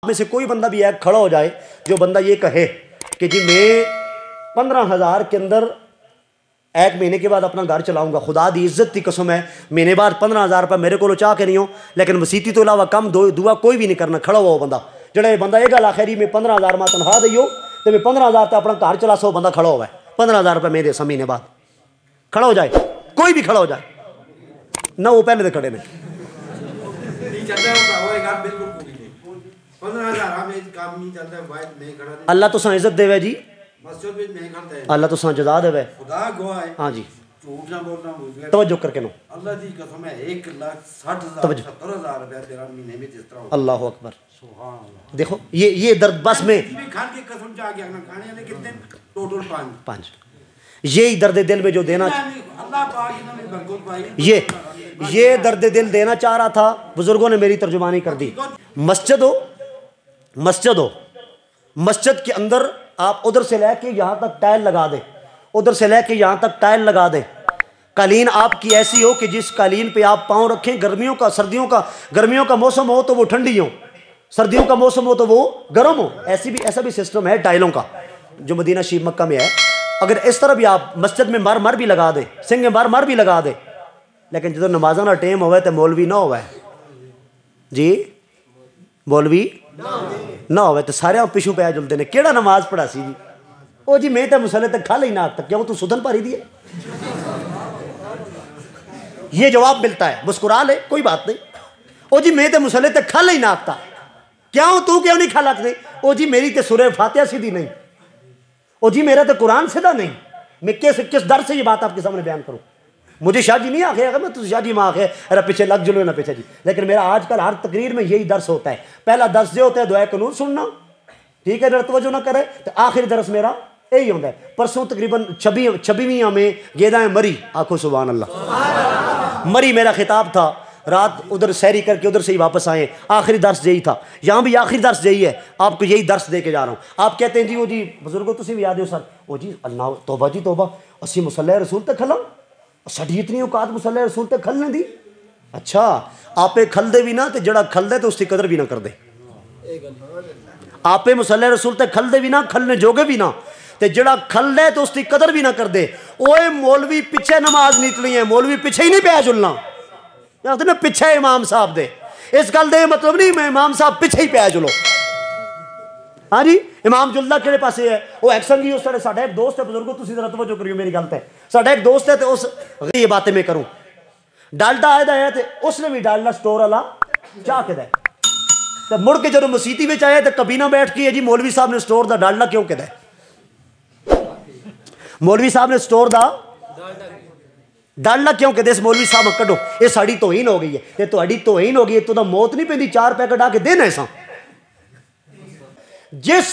में से कोई बंदा भी है खड़ा हो जाए जो बंदा ये कहे कि जी मैं 15,000 के अंदर एक महीने के बाद अपना घर चलाऊंगा, खुदा दी इज्जत की कसम है महीने बाद 15,000 रुपये मेरे को चाह के नहीं हो, लेकिन मसीती तो इलावा कम दुआ कोई भी नहीं करना। खड़ा हुआ बंदा जो बंदा ये गल आखिरी में 15,000 मैं तनख्वाह दी हो तो मैं 15,000 तो अपना घर चला सो, बंदा खड़ा हुआ है 15,000 रुपये मैं दे महीने बाद खड़ा हो जाए, कोई भी खड़ा हो जाए ना, वो पहले तो खड़े ने। अल्लाह तो इज्जत देवे जी, अल्लाह तो जजा देवे। हाँ जी तवज्जो करके नो, अल्लाह दी कसम है 1,60,000 रुपया तेरा महीने में जिस तरह। अल्लाह अकबर। देखो ये दर्द बस में खान की कसम जा गया ना, खाने वाले कितने टोटल 5 यही दर्द दिल में जो देना ये दर्द दिल देना चाह रहा था, बुजुर्गों ने मेरी तर्जुमानी कर दी। मस्जिद हो मस्जिद के अंदर आप उधर से लेके यहाँ तक टाइल लगा दे, उधर से लेके यहाँ तक टाइल लगा दे, कालीन आपकी ऐसी हो कि जिस कालीन पे आप पाँव रखें, गर्मियों का मौसम हो तो वो ठंडी हो, सर्दियों का मौसम हो तो वो गर्म हो, ऐसा भी सिस्टम है टाइलों का जो मदीना शरीफ मक्का में है। अगर इस तरह भी आप मस्जिद में मर भी लगा दे, सिंह मर भी लगा दे, लेकिन जो नमाजा का टाइम होवे तो मौलवी ना होवे जी, मौलवी ना होवे तो सारे पिछू पै जुलते ने, केड़ा नमाज पढ़ा सी जी, ओ जी मैं तो मुसले तक खा लेना तक, क्यों तू सुधन भरी दी है? ये जवाब मिलता है, मुस्कुरा ले कोई बात नहीं। ओ जी मैं तो मुसले तक खा लेना आता, क्यों तू क्यों नहीं खा लगते? ओ जी मेरी तो सूरह फातिहा सीधी नहीं, ओ जी मेरा तो कुरान सीधा नहीं, मैं किस दर से ये बात आपके सामने बयान करूं? मुझे शाह जी नहीं आखे, अगर मैं तुझे शाह जी माँ आखे अरे पीछे लग जुलो ना पीछे जी, लेकिन मेरा आजकल हर तकरीर में यही दर्स होता है। पहला दर्स जो होता है दुआ कानून सुनना, ठीक है, तवज्जो ना करे तो आखिरी दर्स मेरा यही होता है। परसों तकरीबन 26वीं में गेदा है मरी, आखो सुभान अल्लाह, मरी मेरा खिताब था, रात उधर सैरी करके उधर से ही वापस आए, आखिरी दर्स यही था, यहाँ भी आखिरी दर्स यही है, आपको यही दर्स दे के जा रहा हूँ। आप कहते हैं जी वो जी बुजुर्गो तुम भी याद हो सर, ओ जी अल्लाह तौबा जी तौबा, असी मुसल्ले रसूल तक खला साड़ी इतनी औकात मुसल्ले रसूल तक खलने दी। अच्छा आपे खलदे भी ना तो जड़ा खलदे तो उसकी कदर भी ना कर दे, आपे मुसल्ले रसूल तक खलदे भी ना, खलने जोगे भी ना, ते जड़ा खलदे तो उसकी कदर भी ना कर दे। ओए मौलवी पीछे नमाज निकली है, मौलवी पीछे ही नहीं पै जुलना, ना पीछे इमाम साहब दे, इस गल दे मतलब नहीं मैं इमाम साहब पीछे ही पै जुलो। हाँ जी इमाम जुलदा किहड़े पासे है? वो एक्शन जी उस साडा एक दोस्त है, बुजुर्गो तुसीं जरा तवज्जो करियो मेरी गल ते, साडा एक दोस्त है तो उस ये बातें मैं करूं, डालडा आया है तो उसने भी डालडा स्टोर वाला चाह के दे, तो मुड़ के जो मसीती में आया तो कबीना बैठ के जी मौलवी साहब ने स्टोर का डालडा क्यों के दे, मौलवी साहब ने स्टोर का डालडा क्यों कहते? इस मौलवी साहब कढ़ो ये साड़ी तोहीन हो गई है, ये तुहाडी तोहीन हो गई है, तो मौत नहीं पैंदी 4 पैकेट आके देना ऐसा। जिस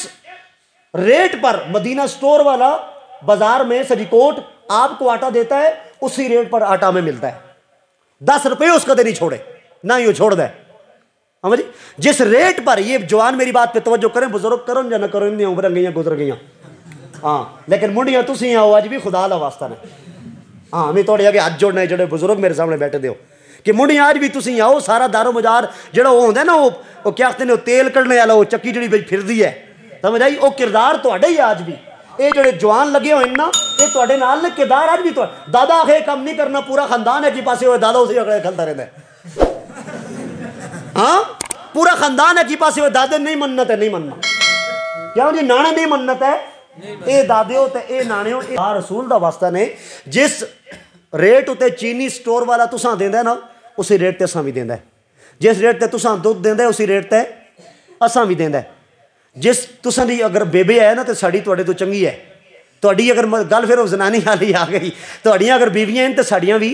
रेट पर मदीना स्टोर वाला बाजार में सजीकोट आपको आटा देता है उसी रेट पर आटा में मिलता है, 10 रुपये उसका दे नहीं छोड़े ना ही वो छोड़ दे। समझ जिस रेट पर, ये जवान मेरी बात पे तवज्जो करें, बुजुर्ग करो या ना करो, इन्नी उम्र गई गुजर गई, हाँ लेकिन मुंडियां तुसी आओ अज भी खुदा दा वास्ता ने, हाँ मैं थोड़े अगे हाथ जोड़ना जो बुजुर्ग मेरे सामने बैठे दे कि मुंडियां अज भी तुसी आओ, सारा दारो मजार जो होंगे ना वो क्या आखते हैं तेल कढ़ने वाला वो चक्की जी फिरदी है, समझ आई, वो किरदार थोड़ा ही अज भी, ये जो जवान लगे हुए ना ये थोड़े नाल ने किरदार अज भी, तो दादा आखे काम नहीं करना, पूरा खानदान एक ही पासे हुए, दादा उसी अगले खलता रहता है, हाँ पूरा खानदान एक ही पासे हुए, दादे नहीं मन्नत है, नहीं मनना क्यों जी, नाने नहीं मन्नत है, ये दादे हो ते ये नाने हो, रसूल दा वास्ता ने जिस रेट उत्ते चीनी स्टोर वाला तुसां देंदा ना उसी रेट ते असां भी देंदा है, जिस रेट ते तुसां दुध देंदा उसी रेट ते असां भी देंदा है, जिस तुसां दी अगर बेबे है ना तो साड़ी तुहाडे तो चंगी है, तुहाडी अगर गल फिर जनानी वाली आ गई, तुहाडियां अगर बीवियां हैं तो साड़ियां भी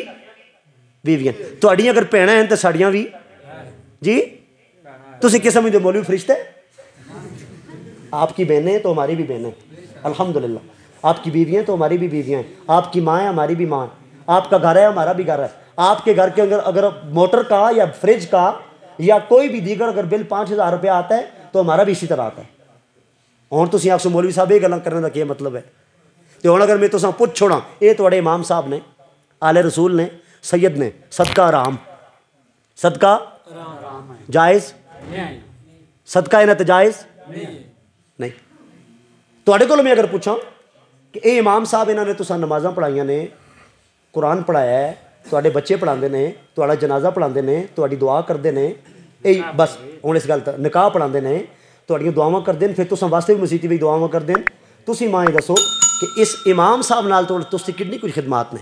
बीवियां, तुहाडियां अगर भैणां हैं तो साड़ियां भी जी, तुसीं किस समझदे मौलवी फरिश्ते? आपकी बहनें तो हमारी भी बहनें, अल्हम्दुलिल्लाह, आपकी बीवियाँ तो हमारी भी बीवियाँ हैं, आपकी माँ है हमारी भी माँ है, आपका घर है हमारा भी घर है, आपके घर के अंदर अगर मोटर का या फ्रिज का या कोई भी दीगर अगर बिल 5,000 रुपया आता है तो हमारा भी इसी तरह आता है। और तुम आखो मौलवी साहब ये गल्लां करने का क्या मतलब है? तो हम अगर मैं तुम पुछ छोड़ा, ये थोड़े इमाम साहब ने, आले रसूल ने, सैयद ने, सदका राम, सदका जायज़ सदका इन्हां ते जायज़ नहीं। तुहाडे कोलों मैं अगर पूछां कि ये इमाम साहब इन्होंने तुसां नमाज़ां पढ़ाइयां ने, कुरान पढ़ाया है, तुहाडे बच्चे पढ़ाते हैं, तुहाडा जनाजा पढ़ाते हैं, तुहाडी दुआ करते हैं, यही बस हुण इस गल निकाह पढ़ाते हैं, तुहाडियां दुआवां करते हैं, फिर तुसां वास्ते भी मसीती भी दुआवां करते हैं। तुसीं मां ये दसो कि इस इमाम साहब नाल तुसीं कितनी कुछ खिदमात ने।